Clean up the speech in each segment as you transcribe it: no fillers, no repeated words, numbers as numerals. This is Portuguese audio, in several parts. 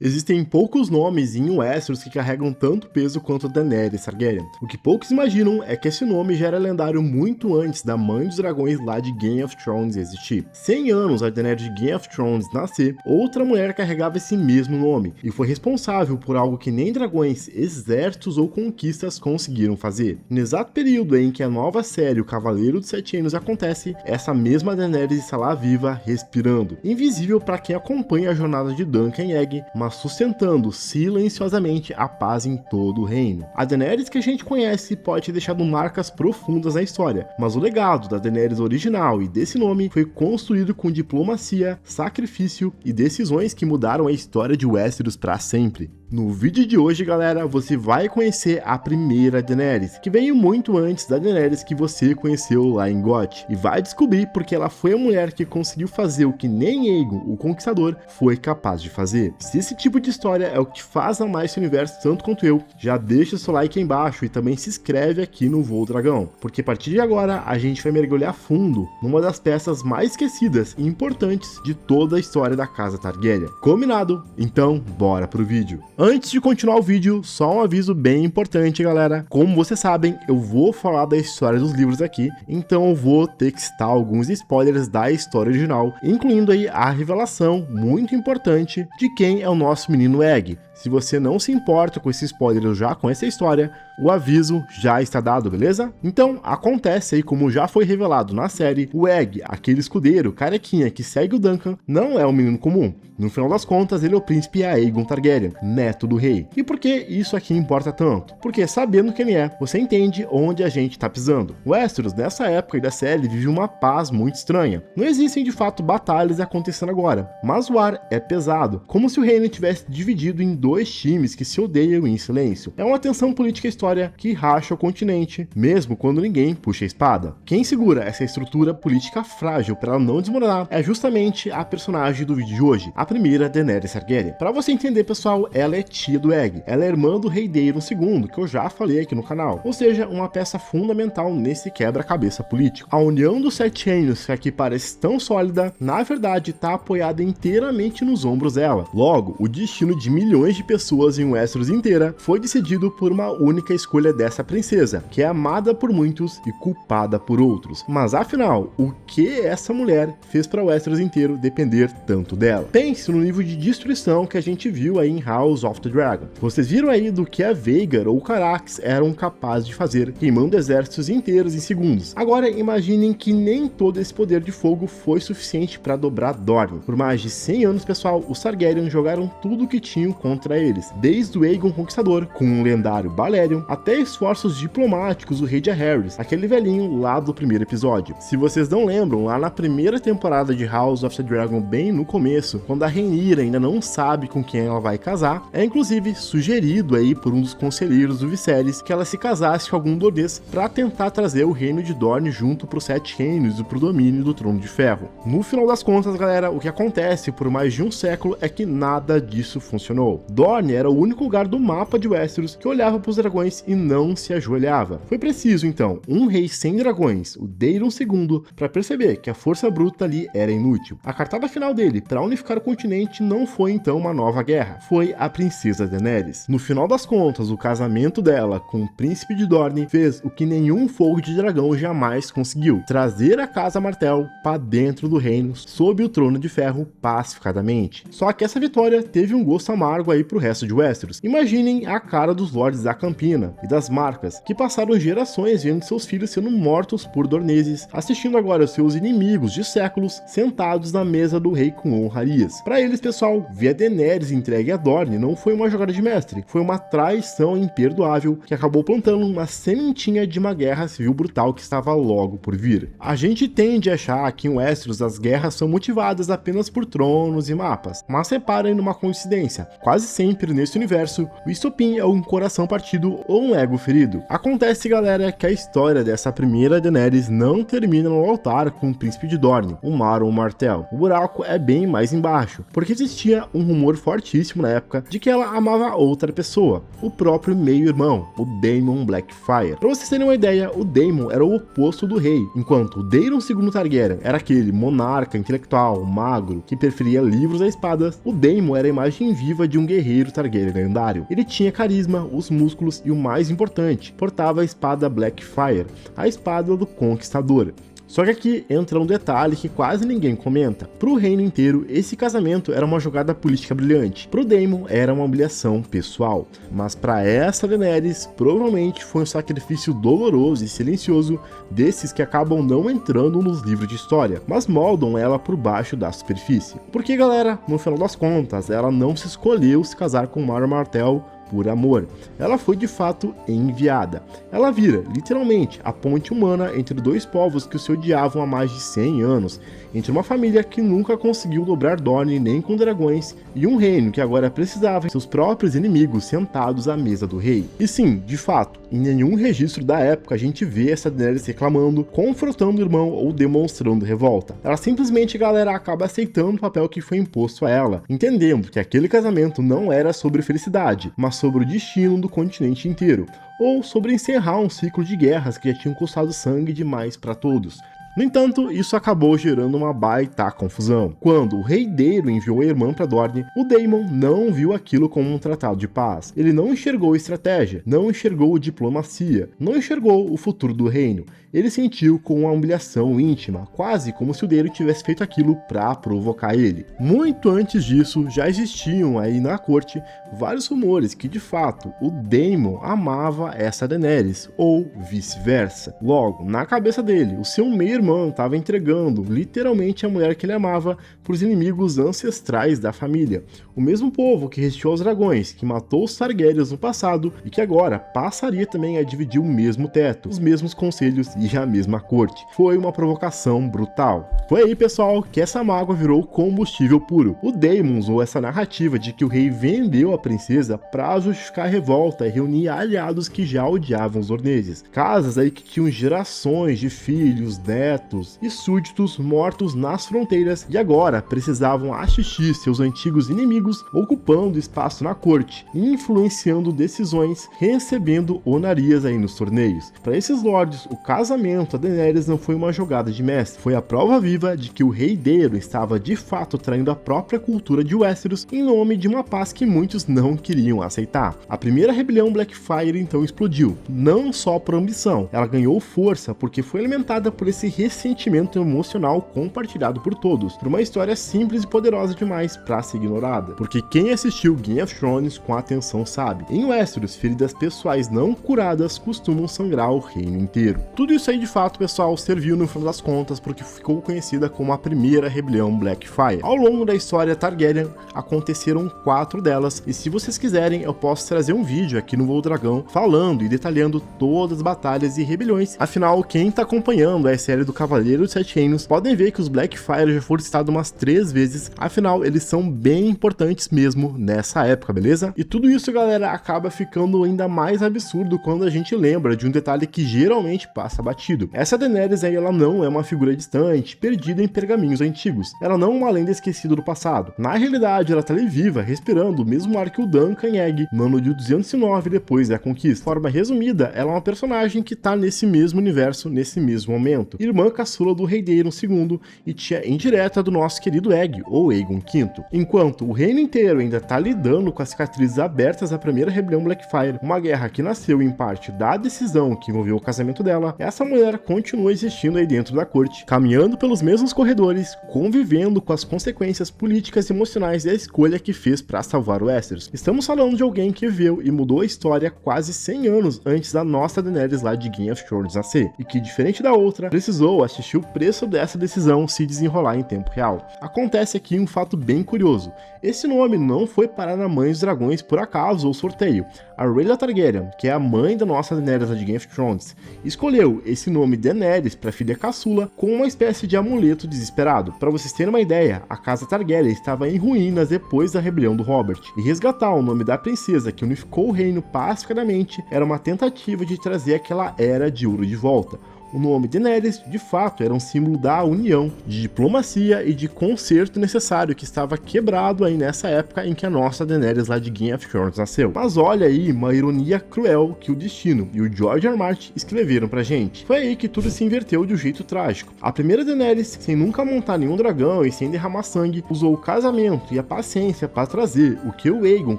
Existem poucos nomes em Westeros que carregam tanto peso quanto Daenerys Targaryen. O que poucos imaginam é que esse nome já era lendário muito antes da Mãe dos Dragões lá de Game of Thrones existir. 100 anos antes da Daenerys de Game of Thrones nascer, outra mulher carregava esse mesmo nome e foi responsável por algo que nem dragões, exércitos ou conquistas conseguiram fazer. No exato período em que a nova série O Cavaleiro dos Sete Anos acontece, essa mesma Daenerys está lá viva, respirando, invisível para quem acompanha a jornada de Duncan e Egg, mas sustentando silenciosamente a paz em todo o reino. A Daenerys que a gente conhece pode ter deixado marcas profundas na história, mas o legado da Daenerys original e desse nome foi construído com diplomacia, sacrifício e decisões que mudaram a história de Westeros para sempre. No vídeo de hoje, galera, você vai conhecer a primeira Daenerys, que veio muito antes da Daenerys que você conheceu lá em GOT, e vai descobrir porque ela foi a mulher que conseguiu fazer o que nem Aegon, o Conquistador, foi capaz de fazer. Se esse tipo de história é o que faz amar esse universo tanto quanto eu, já deixa seu like aí embaixo e também se inscreve aqui no Voo Dragão, porque a partir de agora a gente vai mergulhar fundo numa das peças mais esquecidas e importantes de toda a história da Casa Targaryen. Combinado? Então, bora pro vídeo. Antes de continuar o vídeo, só um aviso bem importante, galera. Como vocês sabem, eu vou falar da história dos livros aqui, então eu vou ter que citar alguns spoilers da história original, incluindo aí a revelação muito importante de quem é o nosso menino Egg. Se você não se importa com esse spoiler ou já conhece a história, o aviso já está dado, beleza? Então, acontece aí, como já foi revelado na série, o Egg, aquele escudeiro, carequinha que segue o Duncan, não é um menino comum. No final das contas, ele é o príncipe Aegon Targaryen, neto do rei. E por que isso aqui importa tanto? Porque sabendo quem ele é, você entende onde a gente tá pisando. Westeros, nessa época da série, vive uma paz muito estranha. Não existem de fato batalhas acontecendo agora, mas o ar é pesado, como se o reino tivesse dividido em dois times que se odeiam em silêncio. É uma tensão política e história que racha o continente, mesmo quando ninguém puxa a espada. Quem segura essa estrutura política frágil para ela não desmoronar é justamente a personagem do vídeo de hoje, a primeira Daenerys Targaryen. Para você entender, pessoal, ela é tia do Egg, ela é irmã do rei Daemon II, que eu já falei aqui no canal, ou seja, uma peça fundamental nesse quebra-cabeça político. A união dos Sete Reinos, que aqui parece tão sólida, na verdade está apoiada inteiramente nos ombros dela. Logo, o destino de milhões de pessoas em Westeros inteira foi decidido por uma única escolha dessa princesa, que é amada por muitos e culpada por outros. Mas afinal, o que essa mulher fez para Westeros inteiro depender tanto dela? Pense no nível de destruição que a gente viu aí em House of the Dragon. Vocês viram aí do que a Vhagar ou Carax eram capazes de fazer, queimando exércitos inteiros em segundos. Agora imaginem que nem todo esse poder de fogo foi suficiente para dobrar Dorne. Por mais de 100 anos, pessoal, os Targaryen jogaram tudo o que tinham contra eles, desde o Aegon Conquistador, com o lendário Balerion, até esforços diplomáticos do rei Jaehaerys, aquele velhinho lá do primeiro episódio. Se vocês não lembram, lá na primeira temporada de House of the Dragon, bem no começo, quando a Rhaenyra ainda não sabe com quem ela vai casar, é inclusive sugerido aí por um dos conselheiros do Viserys que ela se casasse com algum Dornês para tentar trazer o reino de Dorne junto para os Sete Reinos e pro domínio do Trono de Ferro. No final das contas, galera, o que acontece por mais de um século é que nada disso funcionou. Dorne era o único lugar do mapa de Westeros que olhava para os dragões e não se ajoelhava. Foi preciso, então, um rei sem dragões, o Daemon II, para perceber que a força bruta ali era inútil. A cartada final dele para unificar o continente não foi então uma nova guerra, foi a princesa Daenerys. No final das contas, o casamento dela com o príncipe de Dorne fez o que nenhum fogo de dragão jamais conseguiu: trazer a Casa Martell para dentro do reino sob o Trono de Ferro pacificadamente. Só que essa vitória teve um gosto amargo aí pro resto de Westeros. Imaginem a cara dos Lordes da Campina e das Marcas, que passaram gerações vendo seus filhos sendo mortos por Dorneses, assistindo agora os seus inimigos de séculos sentados na mesa do rei com honrarias. Para eles, pessoal, ver a Daenerys entregue a Dorne não foi uma jogada de mestre, foi uma traição imperdoável que acabou plantando uma sementinha de uma guerra civil brutal que estava logo por vir. A gente tende a achar que em Westeros as guerras são motivadas apenas por tronos e mapas, mas reparem numa coincidência: quase sempre nesse universo, o estopim é um coração partido ou um ego ferido. Acontece, galera, que a história dessa primeira Daenerys não termina no altar com o príncipe de Dorne, o Maron Martell. O buraco é bem mais embaixo, porque existia um rumor fortíssimo na época de que ela amava outra pessoa, o próprio meio-irmão, o Daemon Blackfyre. Pra vocês terem uma ideia, o Daemon era o oposto do rei, enquanto o Daemon II Targaryen era aquele monarca intelectual, magro, que preferia livros a espadas, o Daemon era a imagem viva de um guerreiro Targaryen lendário. Ele tinha carisma, os músculos e o mais importante, portava a espada Blackfyre, a espada do conquistador. Só que aqui entra um detalhe que quase ninguém comenta. Pro reino inteiro, esse casamento era uma jogada política brilhante. Pro Daemon, era uma humilhação pessoal. Mas para essa Daenerys, provavelmente foi um sacrifício doloroso e silencioso, desses que acabam não entrando nos livros de história, mas moldam ela por baixo da superfície. Porque, galera, no final das contas, ela não se escolheu se casar com Maron Martell por amor. Ela foi de fato enviada. Ela vira, literalmente, a ponte humana entre dois povos que se odiavam há mais de 100 anos, entre uma família que nunca conseguiu dobrar Dorne nem com dragões, e um reino que agora precisava de seus próprios inimigos sentados à mesa do rei. E sim, de fato, em nenhum registro da época a gente vê essa Daenerys reclamando, confrontando o irmão ou demonstrando revolta. Ela simplesmente, galera, acaba aceitando o papel que foi imposto a ela, entendendo que aquele casamento não era sobre felicidade, mas sobre o destino do continente inteiro, ou sobre encerrar um ciclo de guerras que já tinham custado sangue demais para todos. No entanto, isso acabou gerando uma baita confusão. Quando o rei Daemon enviou a irmã para Dorne, o Daemon não viu aquilo como um tratado de paz. Ele não enxergou estratégia, não enxergou diplomacia, não enxergou o futuro do reino. Ele sentiu com uma humilhação íntima, quase como se o Daemon tivesse feito aquilo para provocar ele. Muito antes disso, já existiam aí na corte vários rumores que, de fato, o Daemon amava essa Daenerys, ou vice-versa. Logo, na cabeça dele, o seu meio-irmão estava entregando literalmente a mulher que ele amava para os inimigos ancestrais da família. O mesmo povo que resistiu aos dragões, que matou os Targaryens no passado e que agora passaria também a dividir o mesmo teto, os mesmos conselhos e a mesma corte. Foi uma provocação brutal. Foi aí, pessoal, que essa mágoa virou combustível puro. O Daemon usou essa narrativa de que o rei vendeu a princesa para justificar a revolta e reunir aliados que já odiavam os orneses. Casas aí que tinham gerações de filhos, netos e súditos mortos nas fronteiras e agora precisavam assistir seus antigos inimigos ocupando espaço na corte, influenciando decisões, recebendo honrarias aí nos torneios. Para esses lords, o casamento a Daenerys não foi uma jogada de mestre, foi a prova viva de que o rei Daemon estava de fato traindo a própria cultura de Westeros em nome de uma paz que muitos não queriam aceitar. A primeira rebelião Blackfyre então explodiu, não só por ambição, ela ganhou força porque foi alimentada por esse ressentimento emocional compartilhado por todos, por uma história simples e poderosa demais para ser ignorada. Porque quem assistiu Game of Thrones com atenção sabe, em Westeros, feridas pessoais não curadas costumam sangrar o reino inteiro. Tudo isso aí de fato, pessoal, serviu no final das contas porque ficou conhecida como a primeira rebelião Blackfyre. Ao longo da história Targaryen, aconteceram 4 delas, e se vocês quiserem eu posso trazer um vídeo aqui no Voo Dragão falando e detalhando todas as batalhas e rebeliões. Afinal, quem tá acompanhando a série do Cavaleiro dos Sete Reinos podem ver que os Blackfyre já foram citados umas 3 vezes, afinal eles são bem importantes mesmo nessa época, beleza? E tudo isso, galera, acaba ficando ainda mais absurdo quando a gente lembra de um detalhe que geralmente passa batido. Essa Daenerys aí, ela não é uma figura distante, perdida em pergaminhos antigos. Ela não é uma lenda esquecida do passado. Na realidade, ela tá ali viva, respirando o mesmo ar que o Duncan Egg no ano de 209 depois da conquista. De forma resumida, ela é uma personagem que tá nesse mesmo universo, nesse mesmo momento. Irmã caçula do rei Daemon II e tia indireta do nosso querido Egg, ou Aegon V. Enquanto o reino inteiro ainda tá lidando com as cicatrizes abertas da primeira rebelião Blackfyre, uma guerra que nasceu em parte da decisão que envolveu o casamento dela, essa mulher continua existindo aí dentro da corte, caminhando pelos mesmos corredores, convivendo com as consequências políticas e emocionais da escolha que fez para salvar o Westeros. Estamos falando de alguém que viveu e mudou a história quase 100 anos antes da nossa Daenerys lá de Game of Thrones nascer, e que, diferente da outra, precisou precisou assistir o preço dessa decisão se desenrolar em tempo real. Acontece aqui um fato bem curioso. Esse nome não foi parar na Mãe dos Dragões por acaso ou sorteio. A Rhaenyra Targaryen, que é a mãe da nossa Daenerys de Game of Thrones, escolheu esse nome Daenerys para filha caçula com uma espécie de amuleto desesperado. Para vocês terem uma ideia, a casa Targaryen estava em ruínas depois da rebelião do Robert, e resgatar o nome da princesa que unificou o reino pacificadamente era uma tentativa de trazer aquela era de ouro de volta. O nome Daenerys, de fato, era um símbolo da união, de diplomacia e de conserto necessário que estava quebrado aí nessa época em que a nossa Daenerys lá de Game of Thrones nasceu. Mas olha aí uma ironia cruel que o destino e o George R. R. Martin escreveram pra gente. Foi aí que tudo se inverteu de um jeito trágico. A primeira Daenerys, sem nunca montar nenhum dragão e sem derramar sangue, usou o casamento e a paciência para trazer o que o Aegon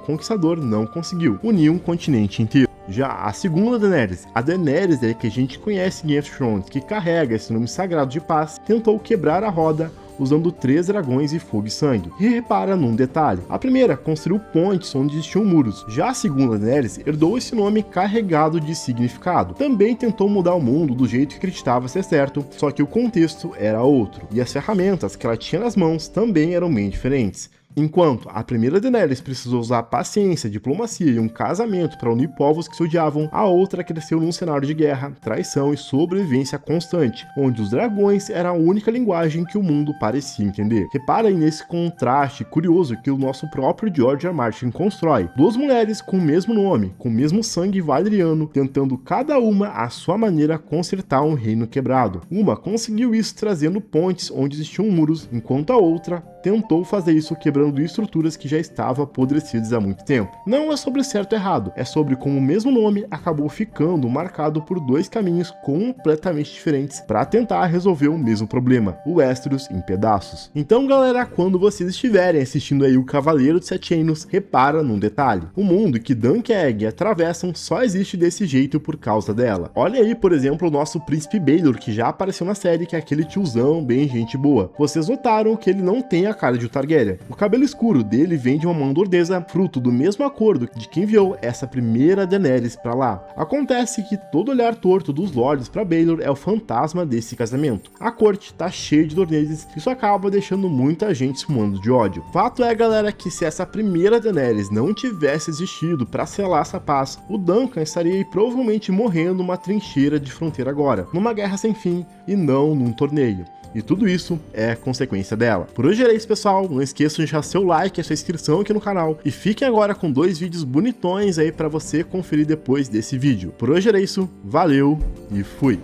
Conquistador não conseguiu: unir um continente inteiro. Já a segunda Daenerys, a Daenerys que a gente conhece em Game of Thrones, que carrega esse nome sagrado de paz, tentou quebrar a roda usando 3 dragões e fogo e sangue. E repara num detalhe: a primeira construiu pontes onde existiam muros, já a segunda Daenerys herdou esse nome carregado de significado. Também tentou mudar o mundo do jeito que acreditava ser certo, só que o contexto era outro, e as ferramentas que ela tinha nas mãos também eram bem diferentes. Enquanto a primeira Daenerys precisou usar paciência, diplomacia e um casamento para unir povos que se odiavam, a outra cresceu num cenário de guerra, traição e sobrevivência constante, onde os dragões eram a única linguagem que o mundo parecia entender. Reparem nesse contraste curioso que o nosso próprio George R. R. Martin constrói. 2 mulheres com o mesmo nome, com o mesmo sangue valeriano, tentando cada uma à sua maneira consertar um reino quebrado. Uma conseguiu isso trazendo pontes onde existiam muros, enquanto a outra tentou fazer isso quebrando estruturas que já estavam apodrecidas há muito tempo. Não é sobre certo ou errado, é sobre como o mesmo nome acabou ficando marcado por 2 caminhos completamente diferentes para tentar resolver o mesmo problema: o Westeros em pedaços. Então galera, quando vocês estiverem assistindo aí o Cavaleiro de Sete Reinos, repara num detalhe: o mundo que Dunk e Egg atravessam só existe desse jeito por causa dela. Olha aí, por exemplo, o nosso príncipe Baelor, que já apareceu na série, que é aquele tiozão bem gente boa. Vocês notaram que ele não tem a cara de um Targaryen. O cabelo escuro dele vem de uma mão dordesa, fruto do mesmo acordo de quem enviou essa primeira Daenerys pra lá. Acontece que todo olhar torto dos lords pra Baelor é o fantasma desse casamento. A corte tá cheia de Dorneses, e isso acaba deixando muita gente sumando de ódio. Fato é, galera, que se essa primeira Daenerys não tivesse existido pra selar essa paz, o Duncan estaria aí provavelmente morrendo numa trincheira de fronteira agora, numa guerra sem fim e não num torneio. E tudo isso é consequência dela. Por hoje era isso, pessoal. Não esqueçam de deixar seu like e sua inscrição aqui no canal. E fiquem agora com 2 vídeos bonitões aí para você conferir depois desse vídeo. Por hoje era isso. Valeu e fui!